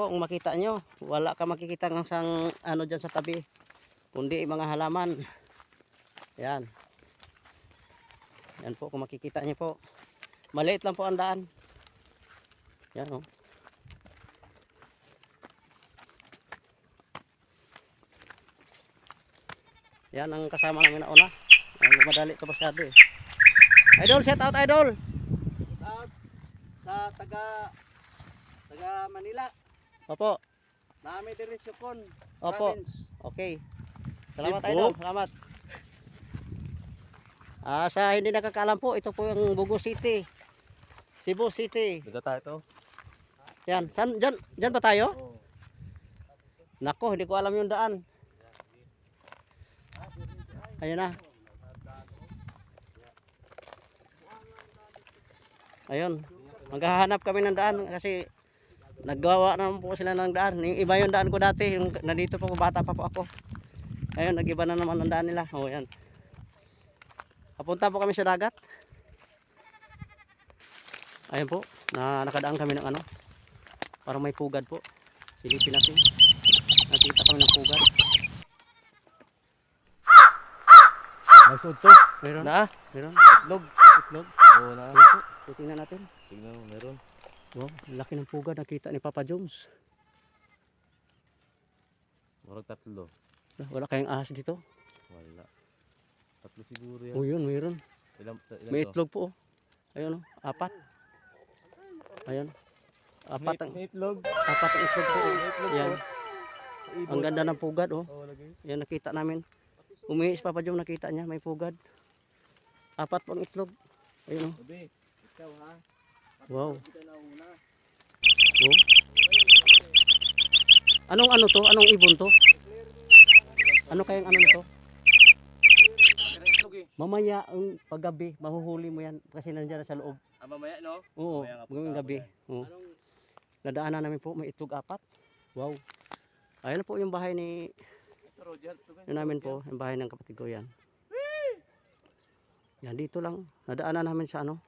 po kung makita nyo. Wala ka makikita ng sang ano dyan sa tabi. Kundi mga halaman. Yan. Yan po kung makikita nyo po. Maliit lang po ang daan. Yan o. Yan ang kasama namin na una. Madali ito masyado eh. Idol, shout out idol! Shout out sa taga Manila. Opo. Nami diri Sukon. Opo. Okay. Salamat idol, salamat. Sa hindi nakakaalam po, ito po yung Bugo City. Cebu City. Dito tayo to. Yan, dyan ba tayo? Oo. Nako, hindi ko alam yung daan. Ayun na. Ayun. Maghahanap kami ng daan kasi naggawa naman po sila ng daan. Yung iba yung daan ko dati, yung nandito po bata pa po ako. Ayun, nagiba na naman ang daan nila. Oh, yan. Papunta po kami sa dagat. Ayun po, nakadaan kami ng ano. Parang may pugad po. Silipin natin. Nakita kami ng pugad. May sud to. Meron. Meron. Itlog. Oo na. So, tingnan natin. Tingnan mo, meron. Wow, laki ng pugad nakita ni Papa Jones. Marag tatlo. Wala kayong ahas dito? Wala. Tatlo siguro yan. Oh, yun, mayroon. Ilan May to? itlog po. Ayun, 4. Ayun. 4 ang itlog. 4 ang itlog po. Yan. Ang ganda ng pugad, oh. Oo, lagi. Yan nakita namin. Umihis Papa Jones, nakita niya may pugad. 4 pang itlog. Ayun, oh. Sabi, ikaw ha. Wow. Oh. Anong ano to? Anong ibon to? Ano kayang ano nito? Mamaya ang paggabi, mahuhuli mo yan kasi nandiyan na sa loob. Mamaya no? Oo, ngayong gabi. Oo. Nadaanan namin po, may itlog 4. Wow. Ayun na po yung bahay ni yun namin po, yung bahay ng kapatid ko yan. Yan dito lang, nadaanan namin sa ano.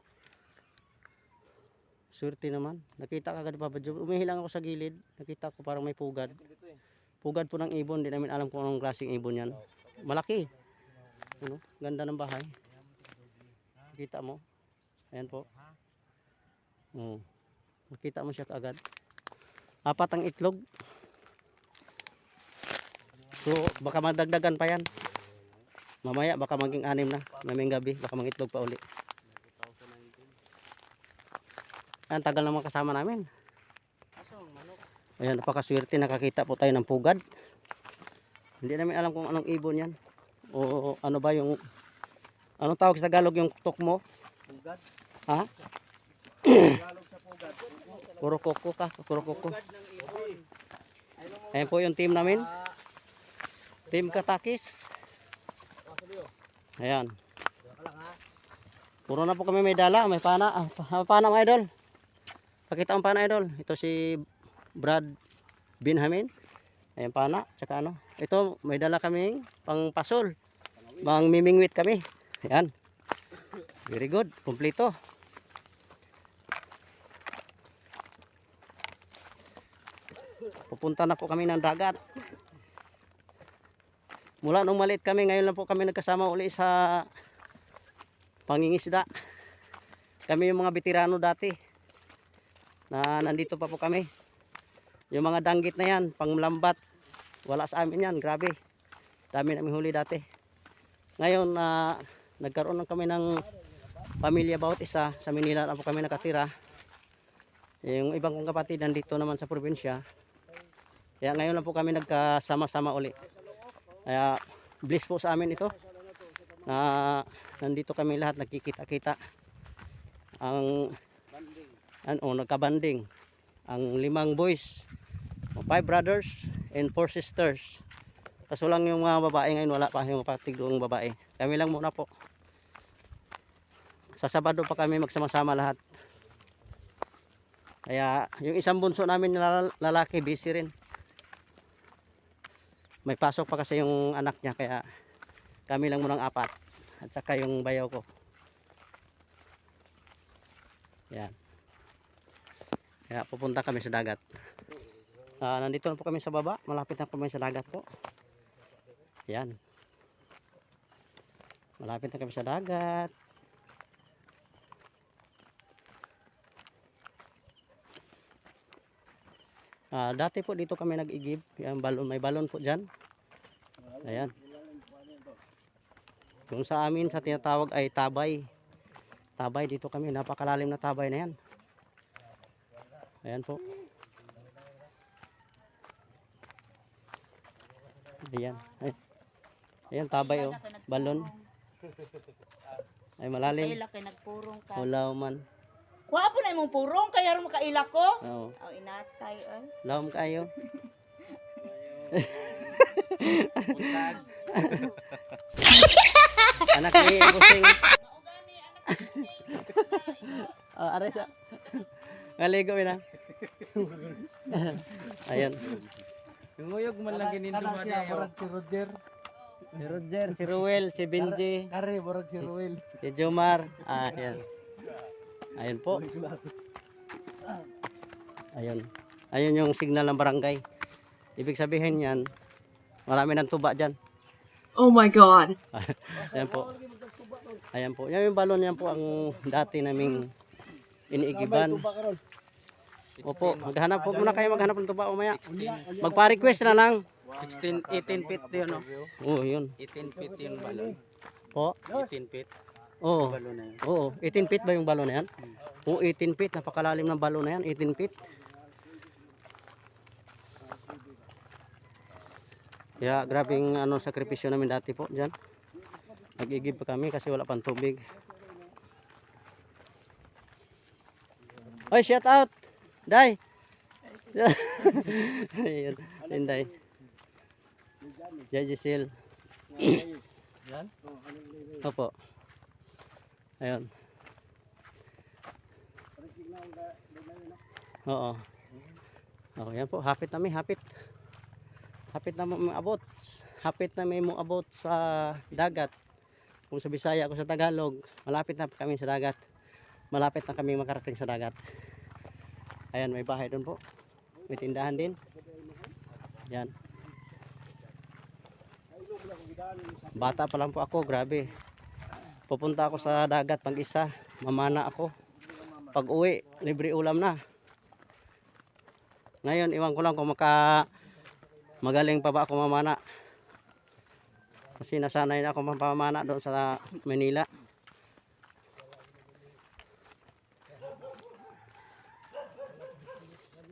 Swerte naman. Nakita kagad Papa Job. Umihilang ako sa gilid. Nakita ko parang may pugad. Pugad po ng ibon. Hindi namin alam kung anong klaseng ibon yan. Malaki. Ano? Ganda ng bahay. Nakita mo. Ayan po. Nakita mo siya kaagad. 4 ang itlog. So baka magdagdagan pa yan. Mamaya baka maging 6 na. Mamayang gabi. Baka mangitlog pa uli. Ayan, tagal naman kasama namin. Ayan, napakaswerte nakakita po tayo ng pugad. Hindi namin alam kung anong ibon yan. O ano ba yung anong tawag sa Tagalog yung tukmo? Pugad. Ha? Tagalog sa pugad. Kurokoko ka, kurokoko. Ayan po yung team namin. Team Katakis. Ayan. Puro na po kami may dala, may pana. Pana mga idol. Pakita ang pana idol. Ito si Brad Binhamin. Ayan pana. Tsaka ano. Ito may dala kaming pang pasol. Bang mimingwit kami. Ayan. Very good. Kompleto. Pupunta na po kami ng dagat. Mula nung maliit kami, ngayon lang po kami nagkasama uli sa pangingisda. Kami yung mga veterano dati. Na nandito pa po kami. Yung mga danggit na yan, panglambat, wala sa amin yan, grabe. Dami namin huli dati. Ngayon nagkaroon lang kami ng pamilya bawat isa. Sa Manila na po kami nakatira. Yung ibang kong kapatid nandito naman sa probinsya. Kaya ngayon lang po kami nagkasama-sama uli. Kaya bliss po sa amin ito. Na nandito kami lahat nagkikita-kita. Nagkabanding ang 5 boys, 5 brothers and 4 sisters. Kaso lang yung mga babae ngayon wala pa, yung patigong babae. Kami lang muna po. Sa Sabado pa kami magsama-sama lahat. Kaya yung isang bunso namin lalaki busy rin. May pasok pa kasi yung anak niya kaya kami lang munang 4 at saka yung bayaw ko. Yan. Kaya pupunta kami sa dagat. Nandito na po kami sa baba. Malapit na po kami sa dagat po. Yan. Malapit na kami sa dagat. Dati po dito kami nag-igib. Yan, balon, may balon po dyan. Ayan. Kung sa amin sa tinatawag ay tabay. Tabay dito kami. Napakalalim na tabay na yan. Ayan po. Ayan. Ayan tabay oh. Balon. Ay malalim. Kaila kay nagpurong ka. Ulaw man. Wa po na imong purong kaya ron makaila ko. Oo. Oh, inatay ay. Lawom kayo. Anak ni Busing. Aray siya. Ngaligo na. Ayan. Nguyog man lang ginindo man niya. Si Roger. Si Roger, si Ruel, si Benji, Kare, borag si Ruel. si Jomar. Ayan. Ayun po. Ayun. Ayun yung signal ng barangay. Ibig sabihin yan, marami ng tuba dyan. Oh my God. Ayan po. Ayan po. Yan yung balon yan po ang dati naming iniigiban. Opo, maghanap po muna kayo maghanap ng tuba umaya. Magpa-request na lang. 18 feet yun, no? Oo, yun. 18 feet yung balon. Po. 18 feet. Oo. Balon na yun. Oo, 18 feet ba yung balon na yan? Oo, 18 feet. Napakalalim ng balon na yan, 18 feet. Kaya grabing ano, sakripisyo namin dati po dyan. Nag-igib pa kami kasi wala pang tubig. Oy, shout out! Day! Ayun, Day. Jai Giselle. Yan? Opo. Ayun. Oo. Oh, yan po. Hapit na may hapit. Hapit na mo abot. Hapit na may mo abot sa dagat. Kung sa Bisaya ako sa Tagalog, malapit na kami sa dagat. Malapit na kami makarating sa dagat. Ayan, may bahay doon po. May tindahan din. Yan. Bata pa lang po ako, grabe. Pupunta ako sa dagat pag-isa. Mamana ako. Pag uwi, libre ulam na. Ngayon, iwan ko lang kung magaling pa ba ako mamana. Kasi nasanay na ako mamana doon sa Manila.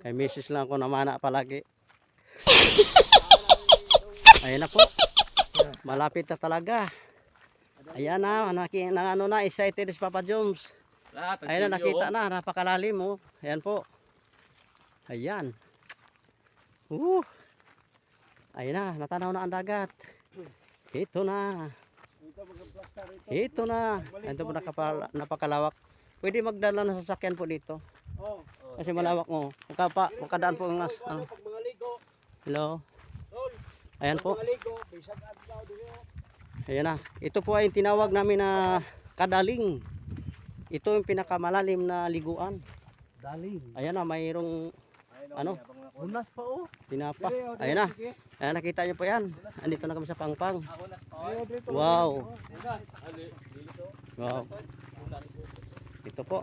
Kay misis lang ako namana palagi. Ayan na po. Malapit na talaga. Ayan na, ano na, excited si Papa Joms. Ayan na, nakita na, napakalalim oh. Ayan po. Ayan. Ayan na, natanaw na ang dagat. Ito na. Ito na. Ito po napakalawak. Pwede magdala ng sasakyan po dito. Kasi malawak mo. Makadaan po ng ano. Hello. Ayan po. Ayan na. Ito po ay tinawag namin na kadaling. Ito yung pinakamalalim na liguan. Daling. Ayan na, mayroong ano, Unas pa oh. tinapa. Ayan na. Ayan, nakita nyo po yan. Andito na kami sa Pangpang. Wow. Wow. Ito po.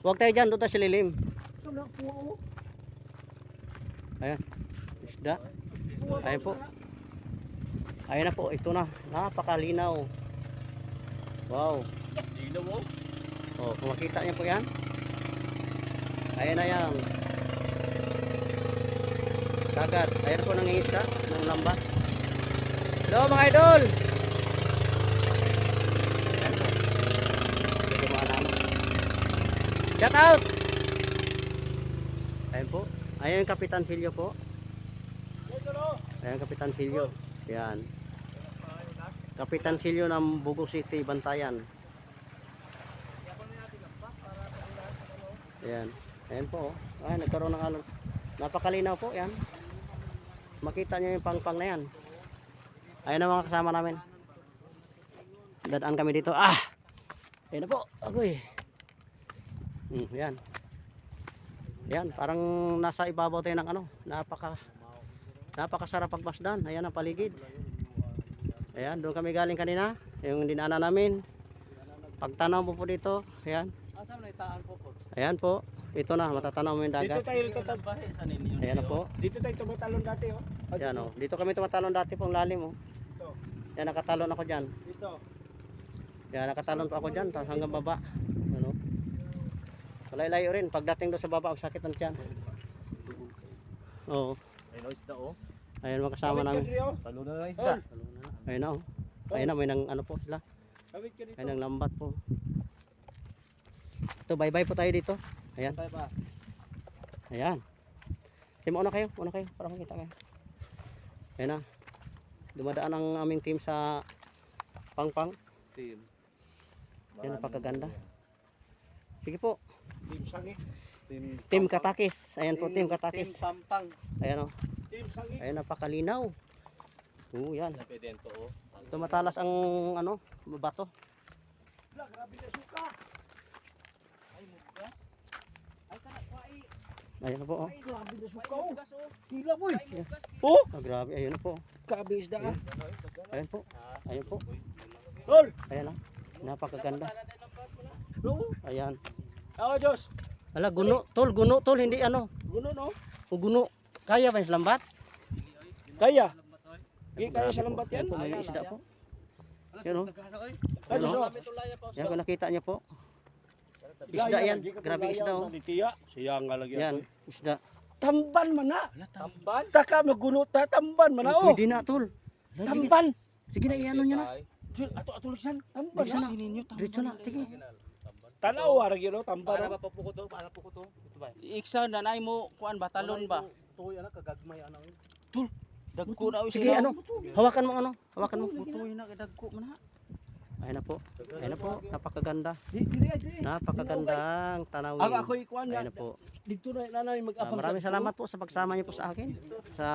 Huwag tayo dyan, doon tayo sa lilim. Ayan. Isda. Ayan po. Ayan na po, ito na. Napakalinaw. Wow. Oh, kung makita niyo po yan. Ayan na yan. Dagat. Ayan po nangingisda ng lamba. Hello mga idol. Ayan po. Ito mga naman. Shout out. Ayan po. Ayan yung Kapitan Silyo po. Ayan Kapitan Silyo. Ayan. Kapitan Silyo ng Bugo City, Bantayan. Ayan. Ayan po. Ay, nagkaroon ng alon. Napakalinaw po. Ayan. Makita nyo yung pangpang na yan. Ayan na mga kasama namin. Dadaan kami dito. Ayan na po. Agoy. Ayan. Yan, parang nasa ibabaw tayo ng ano, napakasarap pagmasdan. Ayan ang paligid. Ayan, doon kami galing kanina, yung dinaanan namin. Pagtanaw mo po dito, ayan. Asam na itaan po po. Ayan po, ito na, matatanaw mo yung Dito dagat. tayo tatambahe sa ninyo. Ayan na po. Dito tayo tumatalon dati oh. Ayan o, dito kami tumatalon dati pong lalim o. Dito. Yan, nakatalon ako dyan. Dito. Yan, nakatalon pa ako dyan, hanggang baba. Ano? Malay-layo rin, pagdating doon sa baba, ang sakit ng tiyan. Oo, Ayun o isda o. ayan mga kasama namin. Talo na lang isda. Ayun na o. Ayun na, may nang ano po sila. Kawit ka dito. May nang lambat po. Ito, bye-bye po tayo dito. Ayan. Tayo pa. Ayan. Sige, mauna kayo para makita kayo. Ayan na. Dumadaan ang aming team sa Pangpang. Team. Yan, napakaganda. Sige po. Team Sangi. Team Katakis. Ayan po, Team Katakis. Team Pampang. Ayan o. Team Sangi. Ayan, napakalinaw. Oo, yan. Pwede to o. Tumatalas ang ano, bato. Grabe na suka. Ayan na po. Oh. Grabe na suka oh. Hila boy. Oh, Ah, grabe, ayun na po. grabe isda ah. Ayan po. Ayun po. Tol. Ayan na. Napakaganda. No. Ayan. Awa Diyos. Ala, guno, tol, hindi ano. Guno no. O guno. Kaya ba yung lambat? Kaya. Hindi kaya sa lambat yan. Ayan po, may isda po. Yan o. Ay, Diyos oh. Yan, kung nakita niyo po. Isda yan. Grabe isda o. Tiya. Siya nga lagi Yan, ako. isda. Tamban man na. Tamban? Taka maguno ta tamban man na oh. Pwede na, tol. Tamban. Sige na, iano nyo na. Ato lisan. Tamban Diretso na. na. Diretso na, sige. Tanaw arag yun oh, tamban. Para pa puko to, para puko to. Ito ba? Iksa nanay mo kuan ba talon ba? Tuhoy anak kagagmay anak. Dagko na Sige, ano. Hawakan mo ano. Hawakan mo. Putuy na dagko man ha. Ayun na po. Ayun na po. Napakaganda. Dili ay. Napakagandang tanawin. Ang ako'y kuan Ayun yan. na po. Dito na nanay mag-apang. Maraming salamat po sa pagsama niyo po sa akin. Sa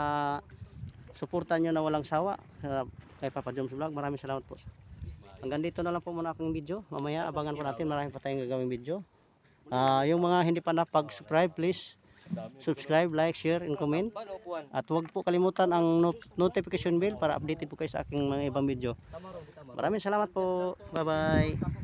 suporta niyo na walang sawa kay Papa Joms Vlog. Maraming salamat po. Hanggang dito na lang po muna akong video. Mamaya abangan po natin. Marami pa tayong gagawing video. Yung mga hindi pa na-subscribe, please subscribe, like, share, and comment. At huwag po kalimutan ang notification bell para updated po kayo sa aking mga ibang video. Maraming salamat po. Bye-bye.